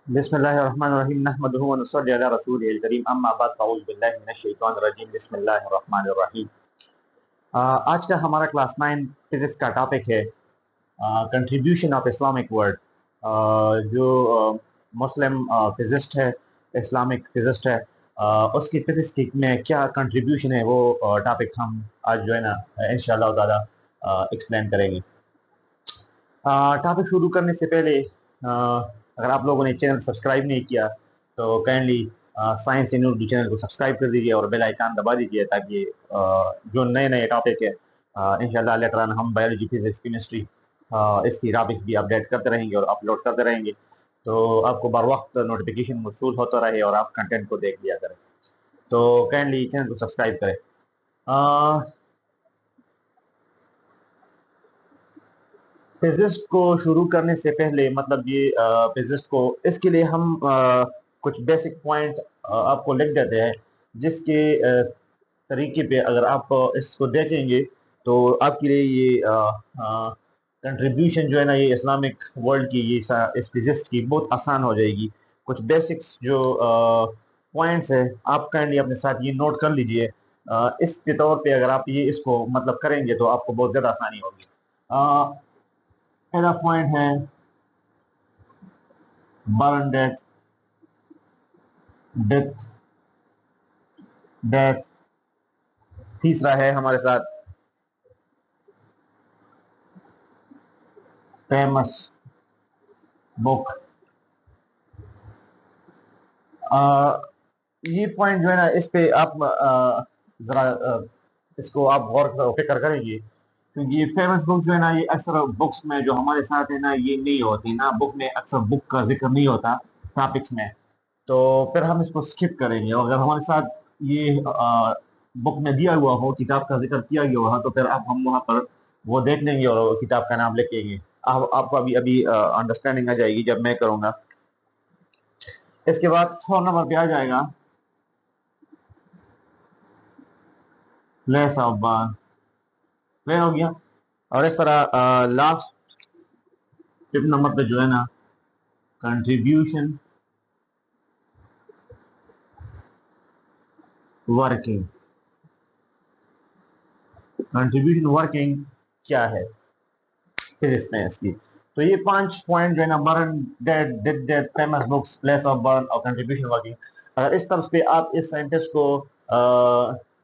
बिस्मिल्लाहिर्रहमानिर्रहीम नहमदुहु व नुसल्ली अला रसूलिहिल करीम अम्मा बाद फ़अऊज़ु बिल्लाहि मिनश शैतानिर रजीम बिस्मिल्लाहिर्रहमानिर्रहीम। आज का हमारा क्लास 9 फिजिक्स का टॉपिक है कंट्रीब्यूशन ऑफ इस्लामिक वर्ल्ड। जो मुस्लिम फिजिस्ट है, इस्लामिक फिजिस्ट है, उसकी फिजिक्स में क्या कंट्रीब्यूशन है वो टॉपिक हम आज जो है ना इंशाअल्लाह ताला एक्सप्लेन करेंगे। टॉपिक शुरू करने से पहले अगर आप लोगों ने चैनल सब्सक्राइब नहीं किया तो काइंडली साइंस इन उर्दू चैनल को सब्सक्राइब कर दीजिए और बेल आइकन दबा दीजिए ताकि जो नए नए टॉपिक है इंशाल्लाह लेटर ऑन हम बायोलॉजी फिजिक्स केमिस्ट्री इसकी टॉपिक्स भी अपडेट करते रहेंगे और अपलोड करते रहेंगे, तो आपको बर वक्त नोटिफिकेशन मौसूल होता रहे और आप कंटेंट को देख लिया करें। तो काइंडली चैनल को सब्सक्राइब करें। फिजिक्स को शुरू करने से पहले मतलब ये फिजिक्स को इसके लिए हम कुछ बेसिक पॉइंट आपको लिख देते हैं, जिसके तरीके पे अगर आप इसको देखेंगे तो आपके लिए ये कंट्रीब्यूशन जो है ना ये इस्लामिक वर्ल्ड की ये इस फिजिक्स की बहुत आसान हो जाएगी। कुछ बेसिक्स जो पॉइंट्स है आप काइंडली अपने साथ ये नोट कर लीजिए। इसके तौर पे अगर आप ये इसको मतलब करेंगे तो आपको बहुत ज़्यादा आसानी होगी। पहला पॉइंट है बर्न डेथ डेथ डेथ। तीसरा है हमारे साथ फेमस बुक। ये पॉइंट जो है ना इस पे आप जरा इसको आप गौर फिक्र करेंगे, क्योंकि ये फेमस बुक जो है ना ये अक्सर बुक्स में जो हमारे साथ है ना ये नहीं होती ना, बुक में अक्सर बुक का जिक्र नहीं होता टॉपिक्स में, तो फिर हम इसको स्किप करेंगे। और अगर हमारे साथ ये बुक में दिया हुआ हो, किताब का जिक्र किया गया हो, तो फिर आप हम वहाँ पर वो देख लेंगे और किताब का नाम लिखेंगे। आपको अभी अभी अंडरस्टैंडिंग आ जाएगी जब मैं करूँगा। इसके बाद 4 नंबर पे आ जाएगा लेस ऑफ बार, क्लियर हो गया। और इस तरह लास्ट 5 नंबर पे जो है ना कंट्रीब्यूशन वर्किंग। कंट्रीब्यूशन वर्किंग क्या है फिजिक्स में इसकी, तो ये 5 पॉइंट जो है ना burn dead did dead famous books place of burn और कंट्रीब्यूशन वर्किंग, अगर इस तरह पे आप इस सेंटेंस को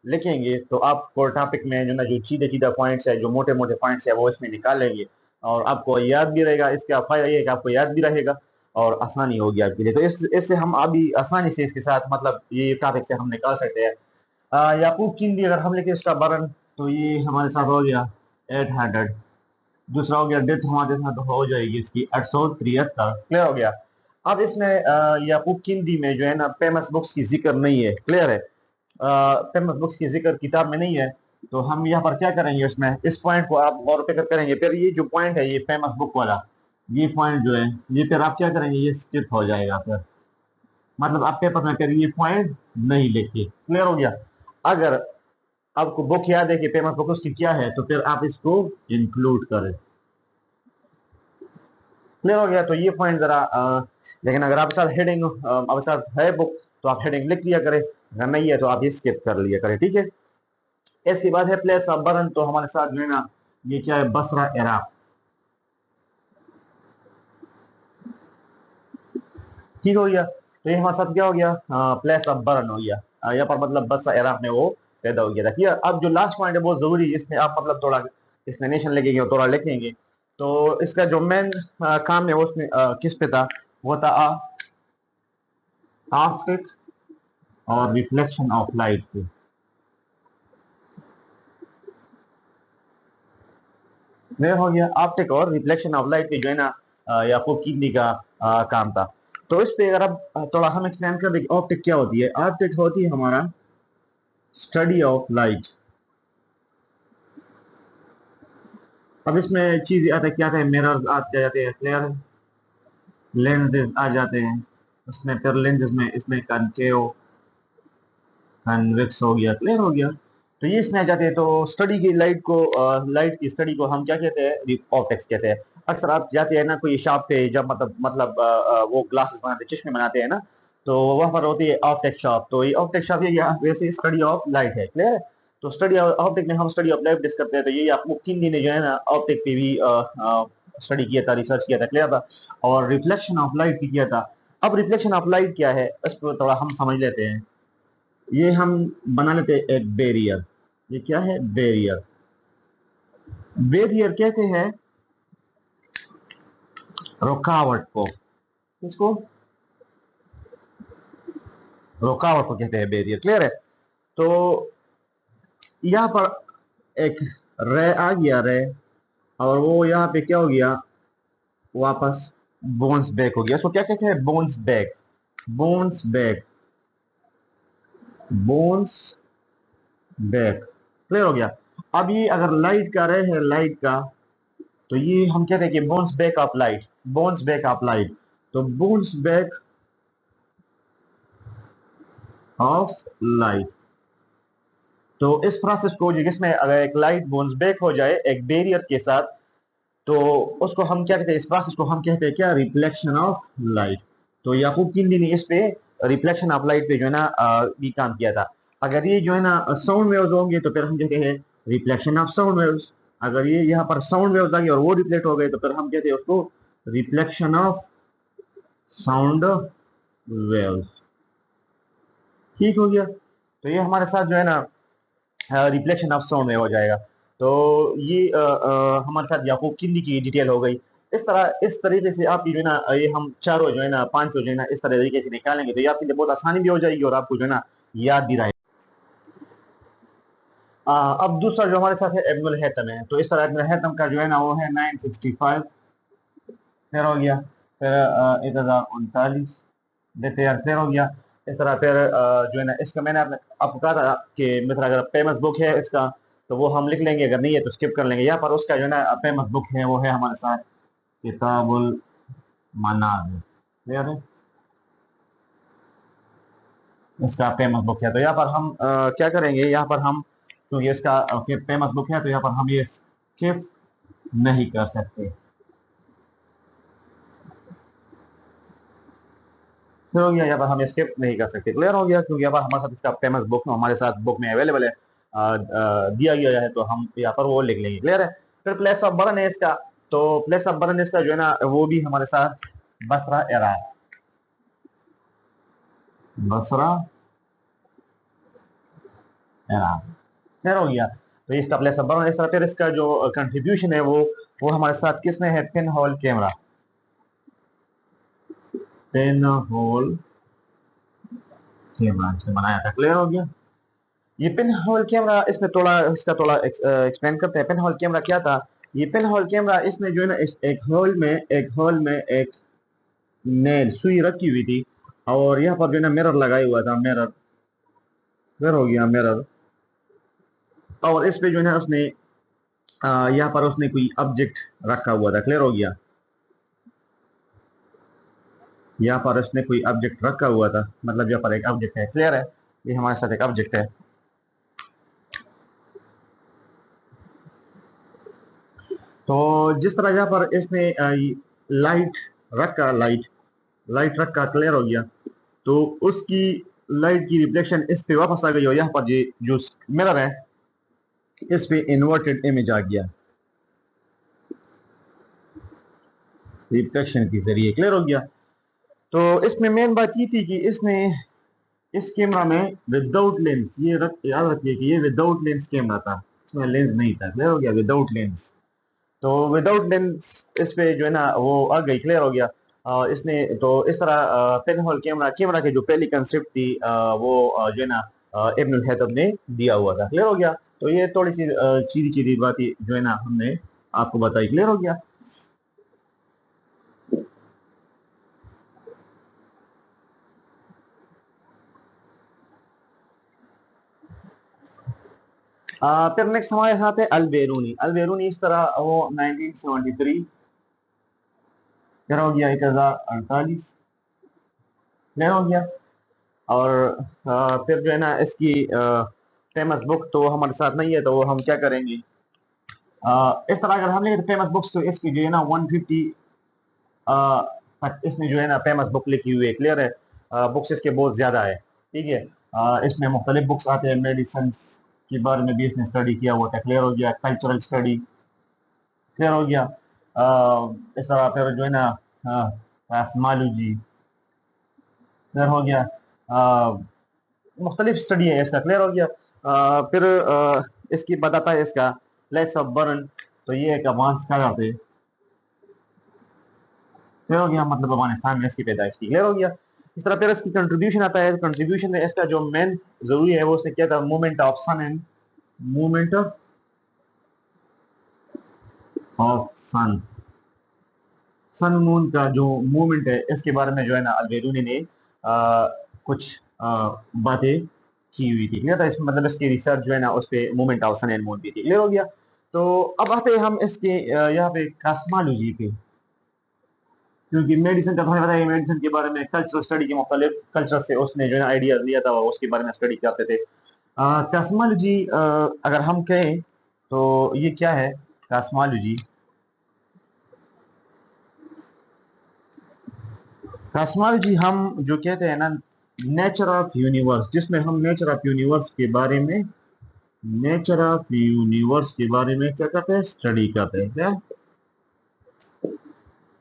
लिखेंगे तो आपको टॉपिक में जो ना जो सीधे सीधा पॉइंट्स है, जो मोटे मोटे पॉइंट्स है वो इसमें निकाल लेंगे और आपको याद भी रहेगा। इसका फायदा ये है कि आपको याद भी रहेगा और आसानी होगी आपके लिए। तो इससे हम अभी आसानी से इसके साथ मतलब ये टॉपिक से हम निकाल सकते हैं। याकूब किंदी अगर हम लिखे इसका बर्न तो ये हमारे साथ हो गया 800। दूसरा हो गया डेथ हमारे साथ हो जाएगी इसकी 873, क्लियर हो गया। अब इसमें याकूब किंदी में जो है ना फेमस बुक्स की जिक्र नहीं है, क्लियर है। फेमस बुक्स की जिक्र किताब में नहीं है, तो हम यहाँ पर क्या करेंगे, इसमें इस पॉइंट को आप गौर फिक्र करेंगे। फिर ये जो पॉइंट है ये फेमस बुक वाला, ये पॉइंट जो है ये फिर आप क्या करेंगे, ये स्किप हो जाएगा। फिर मतलब आप पेपर में फिर ये पॉइंट नहीं लिखिए, क्लियर हो गया। अगर आपको बुक याद है कि फेमस बुक उसकी क्या है तो फिर आप इसको इंक्लूड करें, क्लियर हो गया। तो ये पॉइंट जरा लेकिन अगर आपके साथ हेडिंग आपके साथ है बुक तो आप हेडिंग लिख लिया करें, अगर नहीं है तो आप ये स्किप कर लिया करें, ठीक है। इसके बाद है प्लेस ऑफ बर्न, तो हमारे साथ जो है ना ये क्या है, बसरा इराक, ठीक हो गया। तो ये हमारे साथ क्या हो गया, प्लेस ऑफ बर्न हो गया। यहाँ पर मतलब बसरा इराक में वो पैदा हो गया था। ठीक, अब जो लास्ट पॉइंट है बहुत जरूरी है, इसमें आप मतलब थोड़ा एक्सप्लेनेशन लिखेंगे और थोड़ा लिखेंगे। तो इसका जो मेन काम है वो उसमें किस पे था, वो था ऑप्टिक और रिफ्लेक्शन ऑफ लाइट पे। क्लियर हो गया, ऑप्टिक और रिफ्लेक्शन ऑफ लाइट पे जो है ना याकूब किडनी का काम था। तो इस पे अगर अब थोड़ा हम एक्सप्लेन कर दें ऑप्टिक क्या होती है। ऑप्टिक होती है हमारा स्टडी ऑफ लाइट। अब इसमें चीज आता है क्या आता है, मिरर्स आ जाते हैं, क्लियर है, लेंसेज आ जाते हैं उसमें, फिर लेंसेज में इसमें कनकेव कन्वेक्स हो गया, क्लियर हो गया। तो ये इसमें आ जाते हैं। तो स्टडी की लाइट को लाइट की स्टडी को हम क्या कहते हैं, ऑप्टिक्स कहते हैं। अक्सर आप जाते हैं ना कोई शॉप पे, जब वो ग्लासेस बनाते, चश्मे बनाते हैं ना, तो वहां पर होती है ऑप्टिक शॉप। तो ये ऑप्टिक शॉप, ये वैसे स्टडी ऑफ लाइट है, क्लियर है। तो स्टडी ऑप्टिक में हम स्टडी ऑफ लाइट डिस्कस करते हैं। तो ये याकूब किंदी ने जो है ना ऑप्टिक पे भी स्टडी किया था, रिसर्च किया था, क्लियर था। और रिफ्लेक्शन ऑफ लाइट भी किया था। अब रिफ्लेक्शन ऑफ लाइट क्या है, इस पर थोड़ा हम समझ लेते हैं। ये हम बना लेते हैं एक बैरियर। ये क्या है, बैरियर। बैरियर कहते हैं रुकावट को। इसको रुकावट को कहते हैं बैरियर, क्लियर है। तो यहाँ पर एक रे आ गया, रे, और वो यहाँ पे क्या हो गया, वापस बोन्स बैक हो गया। इसको क्या कहते हैं, bones back, bones back, bones back, clear हो गया। अब ये अगर लाइट का रे है, लाइट का, तो ये हम कहते हैं कि bones back of light, bones back of light. तो बोन्स बैक ऑफ लाइट। तो इस प्रोसेस को, जिसमें अगर एक लाइट बोन्स बैक हो जाए एक बैरियर के साथ, तो उसको हम क्या कहते हैं, इस प्रोसेस को हम कहते हैं क्या, रिफ्लेक्शन ऑफ लाइट। तो याकूब किंदी ने इस पे रिफ्लेक्शन ऑफ लाइट पे जो है ना भी काम किया था। अगर ये जो है ना साउंड वेव्स होंगे तो फिर हम कहते हैं रिफ्लेक्शन ऑफ साउंड वेव्स। अगर ये यहाँ पर साउंड वेव्स आ गए और वो रिफ्लेक्ट हो गए तो फिर हम कहते हैं उसको रिफ्लेक्शन ऑफ साउंड वेव्स। ठीक हो गया। तो ये हमारे साथ जो है ना रिफ्लेक्शन ऑफ साउंड में हो जाएगा। तो ये हमारे साथ याकूब किंदी की डिटेल हो गई। इस तरीके से आप जो है ना ये हम चारों जो है ना पांचों जो है ना इस तरीके से निकालेंगे तो ये आपके लिए बहुत आसानी भी हो जाएगी और आपको जो है ना याद भी रहेगा। अब दूसरा जो हमारे साथ है एबनुल हैतम है। तो इस तरह एबनुल हैतम का जो है ना वो है 965, फिर हो गया, फिर 1039, देखते यार, फिर हो गया। इस तरह फिर जो है ना इसका मैंने आपको कहा था कि मित्र अगर फेमस बुक है इसका तो वो हम लिख लेंगे, अगर नहीं है तो स्किप कर लेंगे। यहाँ पर उसका जो है ना फेमस बुक है वो है हमारे साथ किताबुल मनाज़िर, क्लियर है, इसका फेमस बुक है। तो यहाँ पर हम क्या करेंगे, यहाँ पर हम क्योंकि इसका फेमस बुक है तो यहाँ पर हम ये स्किप नहीं कर सकते। फिर हो गया, यहाँ पर हम स्किप नहीं कर सकते, क्लियर हो गया, क्योंकि यहाँ पर हमारे साथ इसका फेमस बुक हमारे साथ बुक में अवेलेबल है, दिया गया है, तो हम यहाँ पर वो लिख लेंगे, क्लियर है। फिर प्लेस ऑफ बर्न है इसका। तो प्लेस ऑफ बर्न इसका जो है ना वो भी हमारे साथ Basra Iraq, Basra Iraq, clear हो गया। तो इसका प्लेस ऑफ बर्न इस तरह। फिर इसका जो कंट्रीब्यूशन है वो हमारे साथ किस में है, pin hole camera, pin hole camera से बनाया था, क्लियर हो गया। ये पिन होल कैमरा, इसमें थोड़ा इसका थोड़ा एक्सप्लेन करते हैं। पिन होल कैमरा क्या था। ये पिन होल कैमरा, इसमें जो है ना इस एक होल में एक नेल सुई रखी हुई थी और यहाँ पर जो है ना मिरर लगाया हुआ था, मिरर, क्लियर हो गया, मिरर। और इस पे जो है ना उसने यहाँ पर उसने कोई ऑब्जेक्ट रखा हुआ था, क्लियर हो गया। यहाँ पर उसने कोई ऑब्जेक्ट रखा हुआ था, मतलब यहाँ पर एक ऑब्जेक्ट है, क्लियर है। ये हमारे साथ एक ऑब्जेक्ट है। तो जिस तरह यहाँ पर इसने लाइट रखा, लाइट रखा, क्लियर हो गया। तो उसकी लाइट की रिफ्लेक्शन इस पे वापस आ गई और यहाँ पर ये जो मिरर है इस पे इन्वर्टेड इमेज आ गया रिफ्लेक्शन के जरिए, क्लियर हो गया। तो इसमें मेन बात ये थी कि इसने इस कैमरा में विदाउट लेंस, याद रखिए कि ये विदाउट लेंस कैमरा था, इसमें लेंस नहीं था, क्लियर हो गया, विदाउट लेंस। तो विदाउट लेंस इस पे जो है ना वो आ गई, क्लियर हो गया। इसने तो इस तरह पेन होल कैमरा कैमरा की जो पहली कंसेप्ट थी वो जो है ना इब्नुल हैतम ने दिया हुआ था, क्लियर हो गया। तो ये थोड़ी सी चीरी चीरी बातें जो है ना हमने आपको बताई, क्लियर हो गया। फिर नेक्स्ट हमारे साथ है अल बेरूनी इस तरह वो 1973, फिर हो गया 1048, क्लियर हो गया। और फिर जो है ना इसकी फेमस बुक तो हमारे साथ नहीं है, तो वो हम क्या करेंगे, इस तरह अगर हम लेंगे तो फेमस बुक्स, तो इसकी जो है ना 150 तक इसने जो है ना फेमस बुक लिखी हुई है। क्लियर है? बुक्स इसके बहुत ज्यादा है। ठीक है? इसमें मुख्तलिफ बुक्स आते हैं, मेडिसिन के बारे में भी इसने स्टडी किया हुआ था। क्लियर हो गया? Cultural study. क्लियर हो गया? इस तरह फिर जो है ना कॉस्मोलॉजी। क्लियर हो गया? मुख्तलिफ स्टडी है इसका। क्लियर हो गया? फिर इसकी बताता है इसका लेस ऑफ बर्न, तो ये एक एडवांस का जाते। क्लियर हो गया? मतलब अफगानिस्तान में इसकी पैदाइश की। क्लियर हो गया? इस तरह फिर इसकी कंट्रीब्यूशन आता है। कंट्रीब्यूशन में इसका जो मेन जरूरी है वो उसने किया था movement of sun and movement of sun sun moon का जो मूवमेंट है इसके बारे में जो है ना अलबेरूनी ने कुछ बातें की हुई थी। क्लियर था? इसमें मतलब इसकी रिसर्च जो है ना उस पे movement of sun and moon भी थी। क्लियर हो गया? तो अब आते हैं हम इसके यहाँ पे कॉस्मोलॉजी पे, क्योंकि मेडिसिन का तुम्हें पता है, मेडिसिन के बारे में कल्चरल स्टडी के मुख्तलिफ कल्चर से उसने जो है आइडिया लिया था, उसके बारे में स्टडी करते थे। कॉस्मोलॉजी अगर हम कहें तो ये क्या है? कॉस्मोलॉजी कॉस्मोलॉजी हम जो कहते हैं ना नेचर ऑफ यूनिवर्स, जिसमें हम नेचर ऑफ यूनिवर्स के बारे में क्या करते हैं? स्टडी करते हैं। क्या?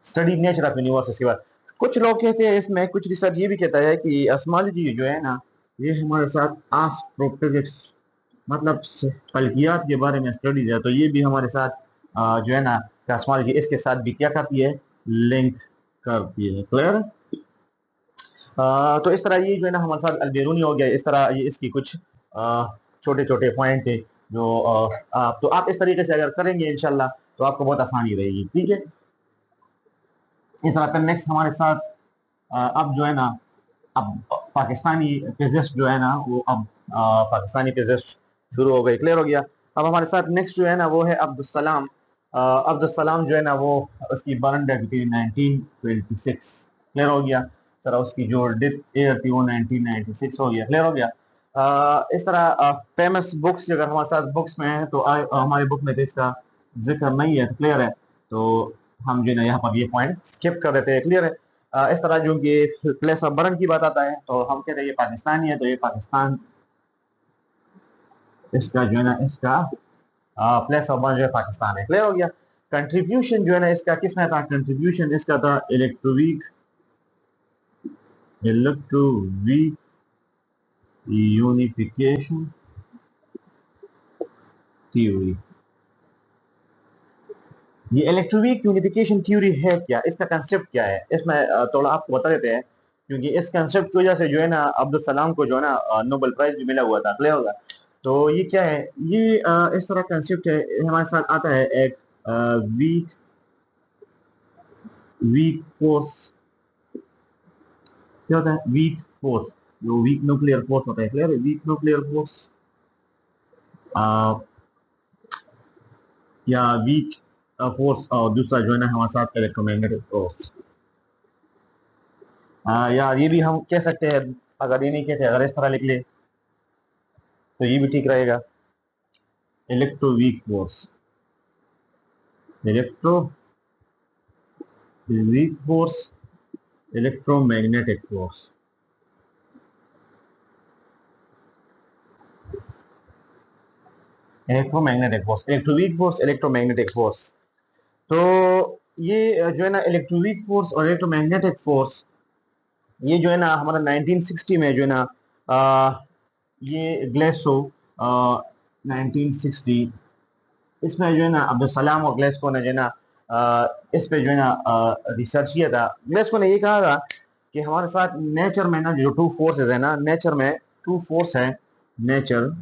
Study nature of universe. इसके बाद कुछ लोग कहते हैं, इसमें कुछ रिसर्च ये भी कहता है कि कॉस्मोलॉजी जो है ना ये हमारे साथ एस्ट्रोफिजिक्स, मतलब फल्कियात के बारे में स्टडीज है, तो ये भी हमारे साथ जो है ना कॉस्मोलॉजी इसके साथ भी क्या करती है? लिंक करती है। क्लियर? तो इस तरह ये जो है ना हमारे साथ अलबेरूनी हो गया। इस तरह ये इसकी कुछ छोटे छोटे पॉइंट थे जो तो आप इस तरीके से अगर करेंगे इंशाल्लाह तो आपको बहुत आसानी रहेगी। ठीक है? इस तरह फिर नेक्स्ट हमारे साथ अब जो है ना अब पाकिस्तानी फिजिक्स जो है ना वो अब पाकिस्तानी फिजिक्स शुरू हो गई। क्लियर हो गया? अब हमारे साथ नेक्स्ट जो है ना वो है अब्दुल सलाम। अब्दुल सलाम जो है ना वो उसकी बर्न डेट थी 1926। क्लियर हो गया? सर उसकी जो डेथ ईयर थी वो 1996 हो गया। क्लियर हो गया? इस तरह फेमस बुक्स अगर हमारे साथ बुक्स में है तो हमारी बुक में तो इसका जिक्र नहीं है। क्लियर है? तो हम जो है ना यहाँ पर ये पॉइंट स्किप कर देते हैं। क्लियर है? इस तरह जो कि प्लेस ऑफ बर्न की बात आता है तो हम कहते हैं ये पाकिस्तानी है, तो ये पाकिस्तान इसका जो है ना इसका प्लेस ऑफ बर्न जो है पाकिस्तान है। क्लियर हो गया? कंट्रीब्यूशन जो है ना इसका किस में था? कंट्रीब्यूशन इसका था इलेक्ट्रोवीक यूनिफिकेशन थ्योरी। ये इलेक्ट्रोवीक यूनिफिकेशन थ्योरी है क्या? इसका कंसेप्ट क्या है? इसमें थोड़ा आपको बता देते हैं, क्योंकि इस कंसेप्ट की वजह से जो है ना अब्दुल सलाम को जो है ना नोबेल प्राइज भी मिला हुआ था। क्लियर होगा? तो ये क्या है? ये इस तरह कंसेप्ट है। हमारे साथ आता है एक वीक वीक फोर्स। क्या होता है वीक फोर्स? जो वीक न्यूक्लियर फोर्स होता है। क्लियर है? वीक न्यूक्लियर फोर्स या वीक फोर्स, और दूसरा जो है ना हमारे साथ इलेक्ट्रोमैग्नेटिक फोर्स। यार ये भी हम कह सकते हैं, अगर ये नहीं कहते, अगर इस तरह लिख ले तो ये भी ठीक रहेगा। Electro weak force, electro weak force, electromagnetic force. Electromagnetic force, electroweak force, electromagnetic force. तो ये जो है ना इलेक्ट्रोवीक फोर्स और इलेक्ट्रोमैग्नेटिक फोर्स, ये जो है ना हमारा 1960 में जो है ना ये ग्लेसो 1960, इसमें जो है ना अब्दुल सलाम और ग्लेस्को ने जो है ना इस पे जो है ना रिसर्च किया था। ग्लेस्को ने ये कहा था कि हमारे साथ नेचर में ना जो टू फोर्सेस है ना, नेचर में टू फोर्स है। नेचर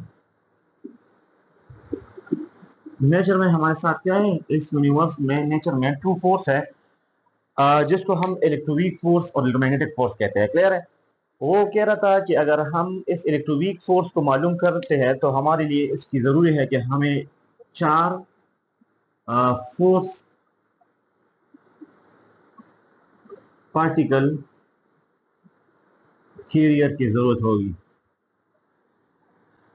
नेचर में हमारे साथ क्या है? इस यूनिवर्स में नेचर में टू फोर्स है, जिसको हम इलेक्ट्रोवीक फोर्स और इलेक्ट्रोमैग्नेटिक फोर्स कहते हैं। क्लियर है? वो कह रहा था कि अगर हम इस इलेक्ट्रोवीक फोर्स को मालूम करते हैं तो हमारे लिए इसकी जरूरी है कि हमें चार फोर्स पार्टिकल कैरियर की जरूरत होगी।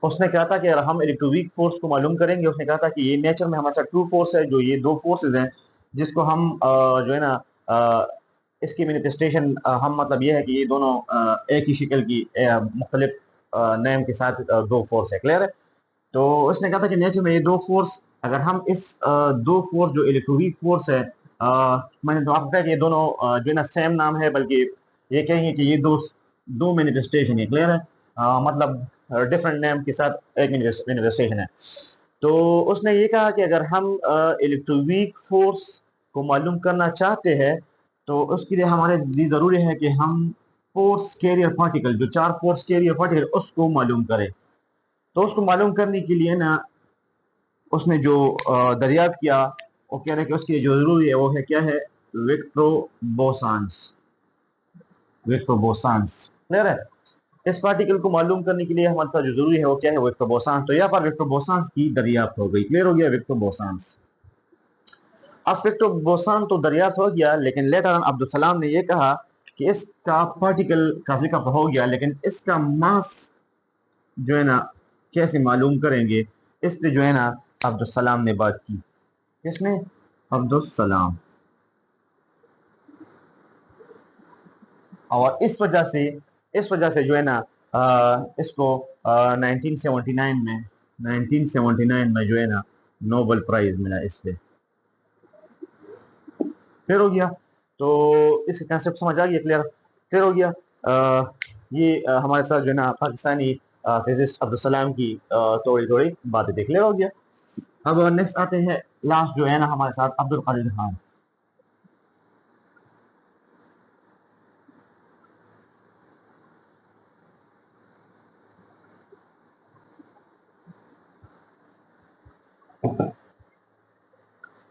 उसने कहा था कि अगर हम इलेक्ट्रोवीक फोर्स को मालूम करेंगे, उसने कहा था कि ये नेचर में हमारे साथ ट्रू फोर्स है, जो ये दो फोर्सेज हैं जिसको हम जो है ना इसकी मैनिफेस्टेशन हम मतलब ये है कि ये दोनों एक ही शक्ल की मुख्तलिफ नेम के साथ दो फोर्स है। क्लियर है? तो उसने कहा था कि नेचर में ये दो फोर्स, अगर हम इस दो फोर्स जो इलेक्ट्रोवीक फोर्स है, मैंने तो आपको कहा कि ये दोनों जो है ना सेम नाम है, बल्कि ये कहेंगे कि ये दो दो मैनिफेस्टेशन है। क्लियर है? मतलब डिफरेंट नेम के साथ एक मैनिफेस्टेशन है। तो उसने ये कहा कि अगर हम इलेक्ट्रोवीक फोर्स को मालूम करना चाहते हैं तो उसके लिए हमारे लिए ज़रूरी है कि हम फोर्स कैरियर पार्टिकल, जो चार फोर्स कैरियर पार्टिकल उसको मालूम करें। तो उसको मालूम करने के लिए ना उसने जो दरियाफ्त किया, वो कह रहे हैं कि उसके लिए जो जरूरी है वो है क्या है? विक्ट्रोबोसांस। विक्ट्रोबोसांस। क्लियर है? इस पार्टिकल को मालूम करने के लिए हमारे साथ जो जरूरी है वो क्या है? विक्ट्रोबोसांस। तो यहाँ पर विक्ट्रोबोसांस की दरियाफ्त हो गई। क्लियर हो गया? विक्ट्रोबोसांस। अब विक्ट्रोबोसांस तो दरियाफ्त हो गया, लेकिन लेटर ऑन अब्दुल सलाम ने यह कहा कि इसका पार्टिकल का जिक्र हो गया, लेकिन इसका मास जो है ना कैसे मालूम करेंगे, इस पे जो है ना अब्दुल सलाम ने बात की। किसने? अब्दुल सलाम। और इस वजह से जो है ना इसको 1979 में जो है ना नोबेल प्राइज मिला इस पे। क्लियर हो गया? तो इसका कंसेप्ट समझ आ गया? क्लियर? क्लियर हो गया? ये हमारे साथ जो है ना पाकिस्तानी फिजिस्ट अब्दुल सलाम की थोड़ी थोड़ी बातें थी। क्लियर हो गया? अब नेक्स्ट आते हैं, लास्ट जो है ना हमारे साथ अब्दुल कादिर खान।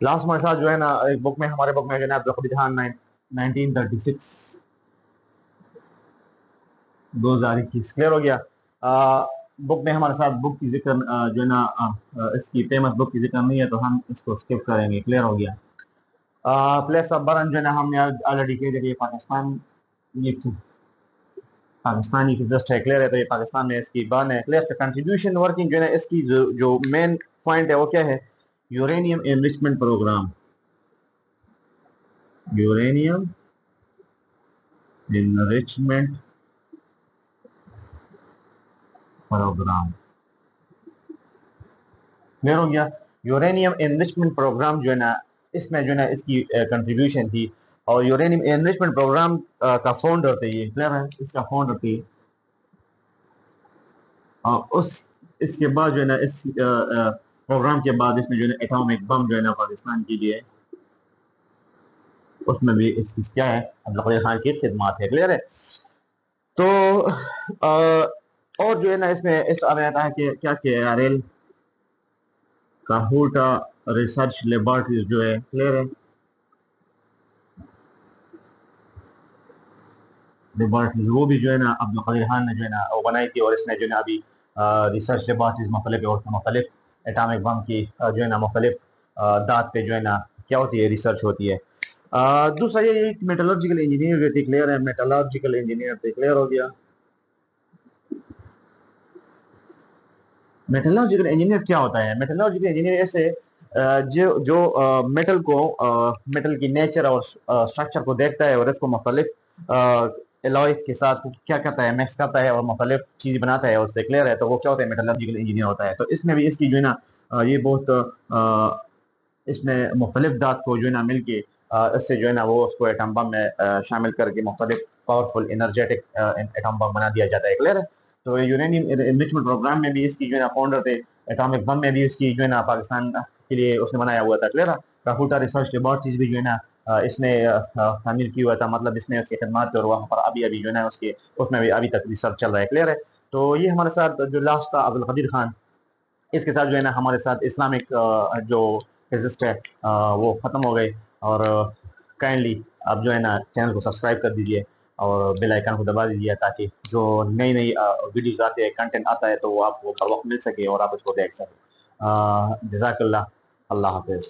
लास्ट हमारे साथ जो है ना एक बुक में, हमारे बुक में जो है ना अब्दुल कादिर खान 1936 2021। क्लियर हो गया? बुक में हमारे साथ बुक की जिक्र जो है ना इसकी फेमस बुक की जिक्र नहीं है, तो हम इसको स्किप करेंगे। क्लियर हो गया? प्लेस ऑफ बर्न जो है ना हमने ऑलरेडी कह दिया, पाकिस्तान, ये पाकिस्तानी फिजिस्ट है। क्लियर है? तो ये पाकिस्तान में इसकी बर्न है। क्लियर? कंट्रीब्यूशन वर्किंग जो है ना इसकी जो मेन पॉइंट है वो क्या है? Uranium enrichment programme. Uranium enrichment programme. Clear हो गया? यूरेनियम एनरिचमेंट प्रोग्राम जो है ना इसमें जो है ना इसकी कंट्रीब्यूशन थी। और यूरेनियम एनरिचमेंट प्रोग्राम का फाउंडर थे ये। क्लियर है? इसका फाउंडर थे। उस इसके बाद जो है ना इस प्रोग्राम के बाद इसमें जो है ना एटॉमिक बम जो है ना पाकिस्तान के लिए, उसमें भी इसकी क्या है? अब्दुल कदीर खान की खिदमत है। क्लियर है? तो और जो है ना इसमें इस अब आता है कि क्या किया रेल काहूटा रिसर्च लेबोरेटरीज जो है। क्लियर है? लेबोरेटरीज वो भी जो है ना अब्दुल कदीर खान ने जो है ना वो बनाई थी, और इसमें जो है ना अभी रिसर्च लेबोरेटरीज मुख्तलिफ और मुख्तलिफ एटॉमिक बम की जो है ना मुख्तलिफ दात पे जो है ना क्या होती है? रिसर्च होती है। दूसरा ये मेटलर्जिकल इंजीनियर थे। क्लियर है? मेटलर्जिकल इंजीनियर थे। क्लियर हो गया? मेटलर्जिकल इंजीनियर क्या होता है? मेटलर्जिकल इंजीनियर ऐसे जो जो मेटल को मेटल की नेचर और स्ट्रक्चर को देखता है और इसको मुख्तलिफ एलॉय के साथ क्या करता है? मिक्स करता है और मुख्तलिफ चीज बनाता है उससे। क्लियर है? तो वो क्या होता है? मेटलर्जिकल इंजीनियर होता है। तो इसमें भी इसकी जो है ना ये बहुत इसमें मुख्तलिफ दात को जो है ना मिलके इससे जो है ना वो उसको एटम बम में शामिल करके मुख्तलिफ पावरफुल एनर्जेटिक एटम बम बना दिया जाता है। क्लियर है? तो यूरेनियम एनरिचमेंट प्रोग्राम में भी इसकी जो है ना फाउंडर थे। एटॉमिक बम में भी इसकी जो है ना पाकिस्तान के लिए उसने बनाया हुआ था। क्लियर है? काहूटा रिसर्च लेबोरेटरीज भी जो है ना इसने तामीर किया हुआ था, मतलब इसने उसकी खदमात थे, और वहाँ पर अभी अभी जो है ना उसके उसमें भी अभी तक रिसर्च चल रहा है। क्लियर है? तो ये हमारे साथ जो लास्ट था अब्दुल कदीर खान, इसके साथ जो है ना हमारे साथ इस्लामिक जो फिजिस्ट है वो ख़त्म हो गए। और काइंडली आप जो है ना चैनल को सब्सक्राइब कर दीजिए और बेल आइकन को दबा दीजिए, ताकि जो नई नई वीडियोस आते हैं, कंटेंट आता है, तो वो आपको बर वक्त मिल सके और आप उसको देख सकें। जज़ाकल्लाह। अल्लाह हाफिज़।